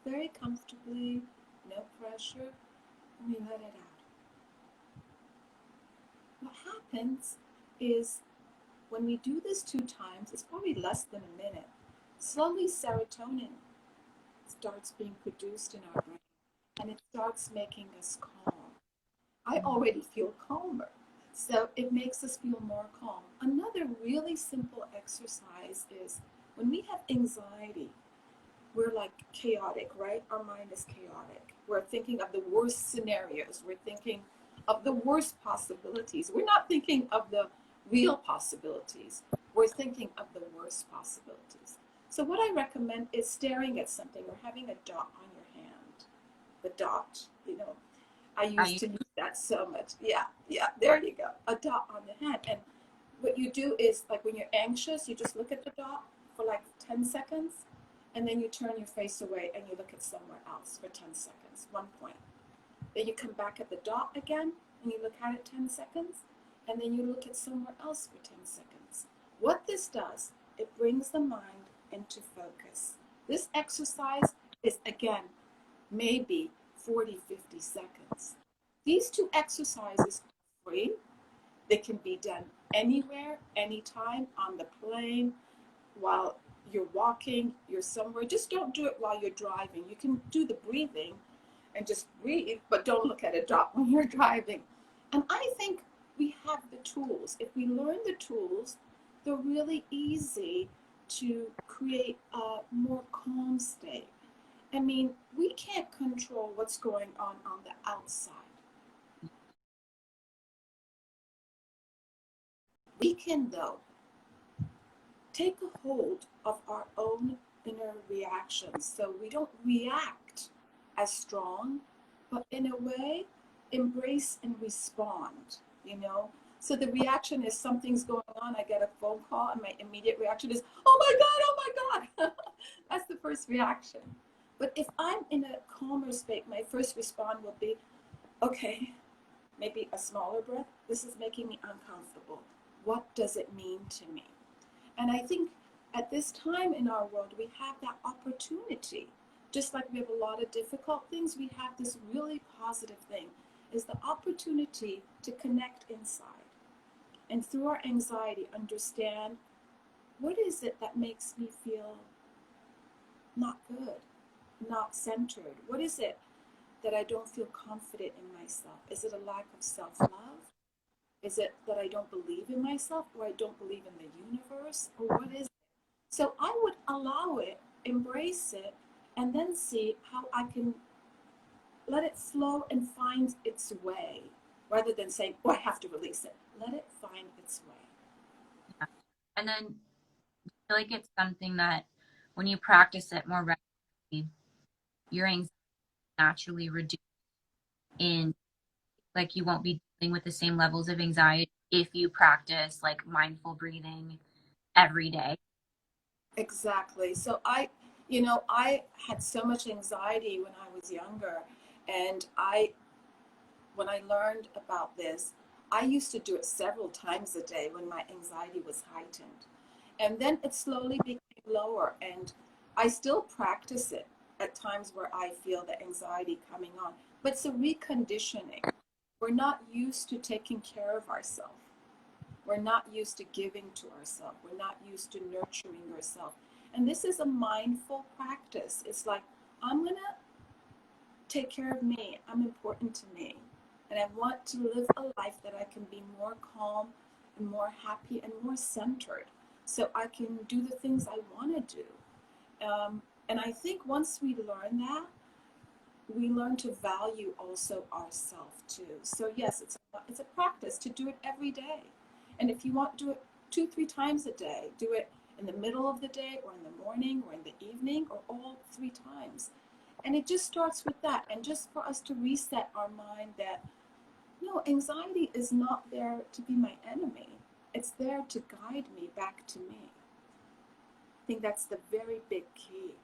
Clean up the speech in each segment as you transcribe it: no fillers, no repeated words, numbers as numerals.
very comfortably, no pressure, and we let it out. What happens is when we do this 2 times, it's probably less than a minute. Slowly, serotonin starts being produced in our brain and it starts making us calm. I already feel calmer. So it makes us feel more calm. Another really simple exercise is when we have anxiety, we're like chaotic, right? Our mind is chaotic. We're thinking of the worst scenarios. We're thinking of the worst possibilities. We're not thinking of the real possibilities. We're thinking of the worst possibilities. So what I recommend is staring at something or having a dot on your hand. The dot, I used I to use that so much. Yeah, yeah, there you go. A dot on the hand. And what you do is like when you're anxious, you just look at the dot for like 10 seconds and then you turn your face away and you look at somewhere else for 10 seconds, 1 point. Then you come back at the dot again and you look at it 10 seconds and then you look at somewhere else for 10 seconds. What this does, it brings the mind into focus. This exercise is, again, maybe 40, 50 seconds. These 2 exercises are free. They can be done anywhere, anytime, on the plane, while you're walking, you're somewhere. Just don't do it while you're driving. You can do the breathing and just breathe, but don't look at a dot when you're driving. And I think we have the tools. If we learn the tools, they're really easy to create a more calm state. I mean, we can't control what's going on the outside. We can, though, take a hold of our own inner reactions so we don't react as strong, but in a way, embrace and respond, you know? So the reaction is something's going on, I get a phone call, and my immediate reaction is, oh my God, oh my God. That's the first reaction. But if I'm in a calmer state, my first response will be, okay, maybe a smaller breath. This is making me uncomfortable. What does it mean to me? And I think at this time in our world, we have that opportunity. Just like we have a lot of difficult things, we have this really positive thing, is the opportunity to connect inside. And through our anxiety, understand what is it that makes me feel not good, not centered? What is it that I don't feel confident in myself? Is it a lack of self-love? Is it that I don't believe in myself or I don't believe in the universe? Or what is it? So I would allow it, embrace it, and then see how I can let it flow and find its way rather than saying, oh, I have to release it. Let it find its way. yeah. And then I feel like it's something that when you practice it more regularly, your anxiety naturally reduces in like you won't be dealing with the same levels of anxiety if you practice like mindful breathing every day. Exactly. So I had so much anxiety when I was younger. And when I learned about this, I used to do it several times a day when my anxiety was heightened. And then it slowly became lower. And I still practice it at times where I feel the anxiety coming on. But it's a reconditioning. We're not used to taking care of ourselves. We're not used to giving to ourselves. We're not used to nurturing ourselves. And this is a mindful practice. It's like, I'm going to take care of me. I'm important to me. And I want to live a life that I can be more calm and more happy and more centered so I can do the things I want to do. And I think once we learn that, we learn to value also ourselves too. So yes, it's a practice to do it every day. And if you want to do it 2, 3 times a day, do it in the middle of the day or in the morning or in the evening or all 3 times. And it just starts with that. And just for us to reset our mind that no, anxiety is not there to be my enemy. It's there to guide me back to me. I think that's the very big key.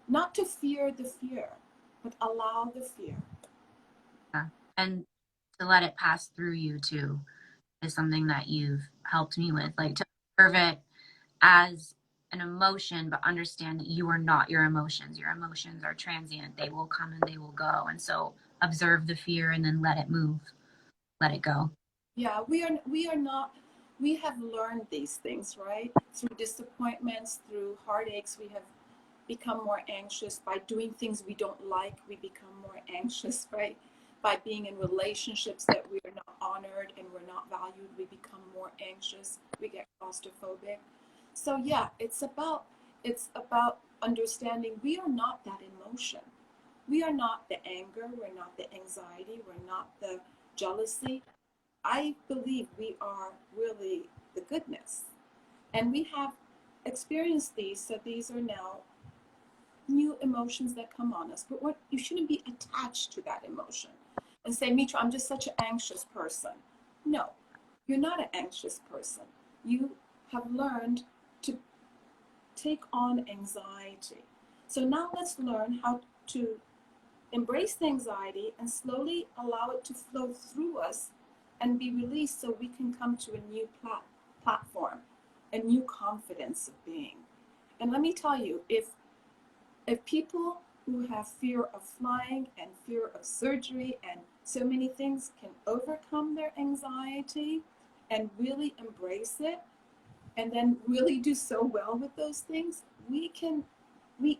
Not to fear the fear, but allow the fear. Yeah. And to let it pass through you too is something that you've helped me with, like to observe it as an emotion, but understand that you are not your emotions. Your emotions are transient. They will come and they will go. And so observe the fear and then let it move, let it go. Yeah, we are not, we have learned these things, right? Through disappointments, through heartaches, we have become more anxious. By doing things we don't like, we become more anxious, right? By being in relationships that we are not honored and we're not valued, we become more anxious. We get claustrophobic. So yeah, it's about understanding we are not that emotion. We are not the anger, we're not the anxiety, we're not the jealousy. I believe we are really the goodness. And we have experienced these, so these are now new emotions that come on us. But what you shouldn't be attached to that emotion and say, Mitra, I'm just such an anxious person. No, you're not an anxious person. You have learned to take on anxiety. So now let's learn how to embrace the anxiety and slowly allow it to flow through us and be released so we can come to a new platform, a new confidence of being. And let me tell you, if people who have fear of flying and fear of surgery and so many things can overcome their anxiety and really embrace it and then really do so well with those things, we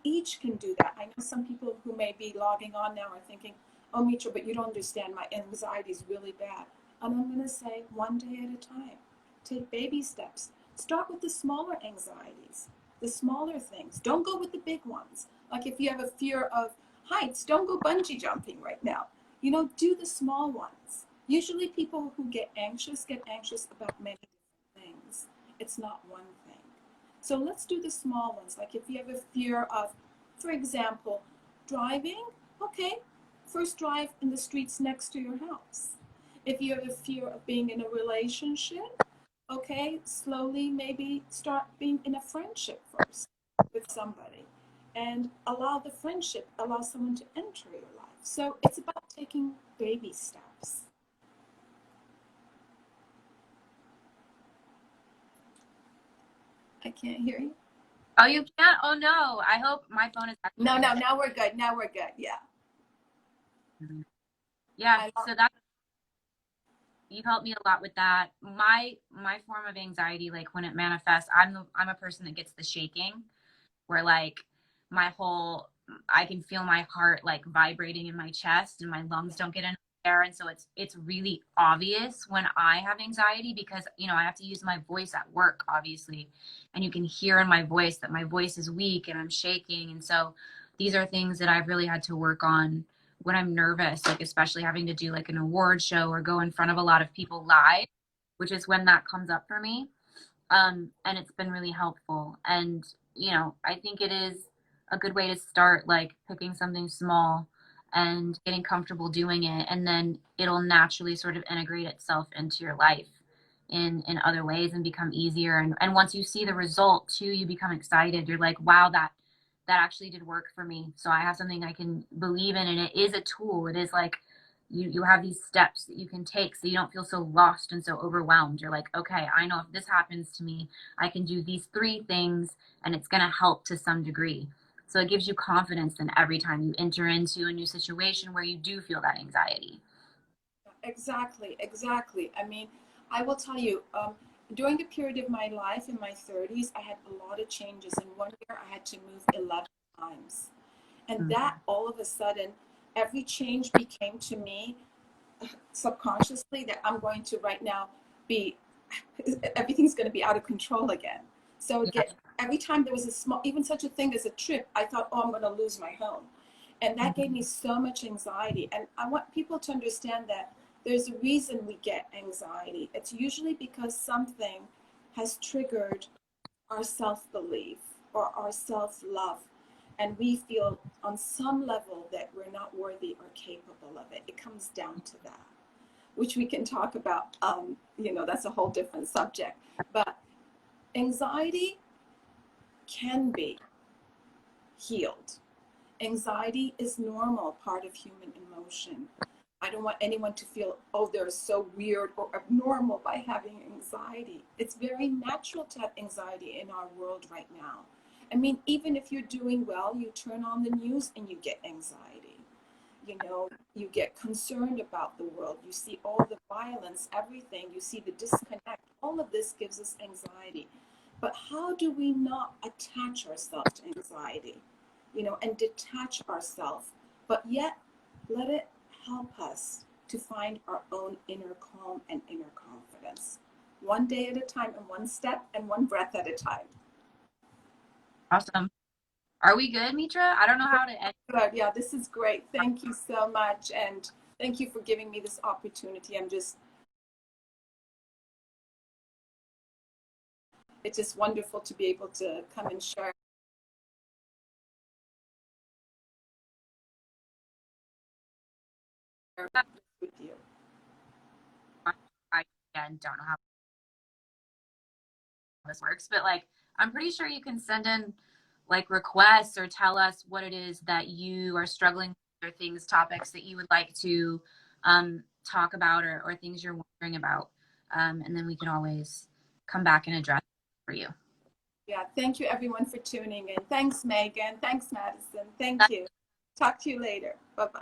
each can do that. I know some people who may be logging on now are thinking, oh, Mitra, but you don't understand. My anxiety is really bad. And I'm going to say, one day at a time. Take baby steps. Start with the smaller anxieties, the smaller things. Don't go with the big ones. Like if you have a fear of heights, don't go bungee jumping right now. You know, do the small ones. Usually people who get anxious about many different things. It's not one thing. So let's do the small ones. Like if you have a fear of, for example, driving, okay, first drive in the streets next to your house. If you have a fear of being in a relationship, okay, slowly maybe start being in a friendship first with somebody and allow someone to enter your life. So it's about taking baby steps. I can't hear you. Oh, you can't? Oh, no. I hope my phone is actually No, now we're good. Now we're good. Yeah. Yeah, I so that you've helped me a lot with that. My form of anxiety, like when it manifests, I'm a person that gets the shaking, where like my whole I can feel my heart like vibrating in my chest and my lungs don't get enough air, and so it's really obvious when I have anxiety because I have to use my voice at work, obviously, and you can hear in my voice that my voice is weak and I'm shaking, and so these are things that I've really had to work on when I'm nervous, like especially having to do like an award show or go in front of a lot of people live, which is when that comes up for me. And it's been really helpful. And, I think it is a good way to start, like picking something small and getting comfortable doing it. And then it'll naturally sort of integrate itself into your life in other ways and become easier. And once you see the result too, you become excited. You're like, wow, that actually did work for me. So I have something I can believe in. And it is a tool. It is like, you have these steps that you can take so you don't feel so lost and so overwhelmed. You're like, okay, I know if this happens to me, I can do these 3 things and it's going to help to some degree. So it gives you confidence in every time you enter into a new situation where you do feel that anxiety. Exactly, exactly. I mean, I will tell you, during a period of my life in my 30s, I had a lot of changes. In one year, I had to move 11 times. And Mm-hmm. that all of a sudden, every change became to me subconsciously that I'm going to right now be, everything's going to be out of control again. So Yeah. again, every time there was a small, even such a thing as a trip, I thought, oh, I'm going to lose my home. And that gave me so much anxiety. And I want people to understand that there's a reason we get anxiety. It's usually because something has triggered our self-belief or our self-love. And we feel on some level that we're not worthy or capable of it. It comes down to that, which we can talk about. That's a whole different subject. But anxiety can be healed. Anxiety is normal part of human emotion. I don't want anyone to feel, oh, they're so weird or abnormal by having anxiety. It's very natural to have anxiety in our world right now. I mean, even if you're doing well, you turn on the news and you get anxiety. You know, you get concerned about the world. You see all the violence, everything. You see the disconnect. All of this gives us anxiety. But how do we not attach ourselves to anxiety, you know, and detach ourselves, but yet let it help us to find our own inner calm and inner confidence, one day at a time and one step and one breath at a time. Awesome. Are we good, Mitra? I don't know how to end. Good. Yeah, this is great. Thank you so much. And thank you for giving me this opportunity. It's just wonderful to be able to come and share with you. I again don't know how this works, but like I'm pretty sure you can send in like requests or tell us what it is that you are struggling with, or things, topics that you would like to talk about, or things you're wondering about, and then we can always come back and address it for you. Yeah, thank you everyone for tuning in. Thanks, Megan. Thanks, Madison. Thank you. Talk to you later. Bye-bye.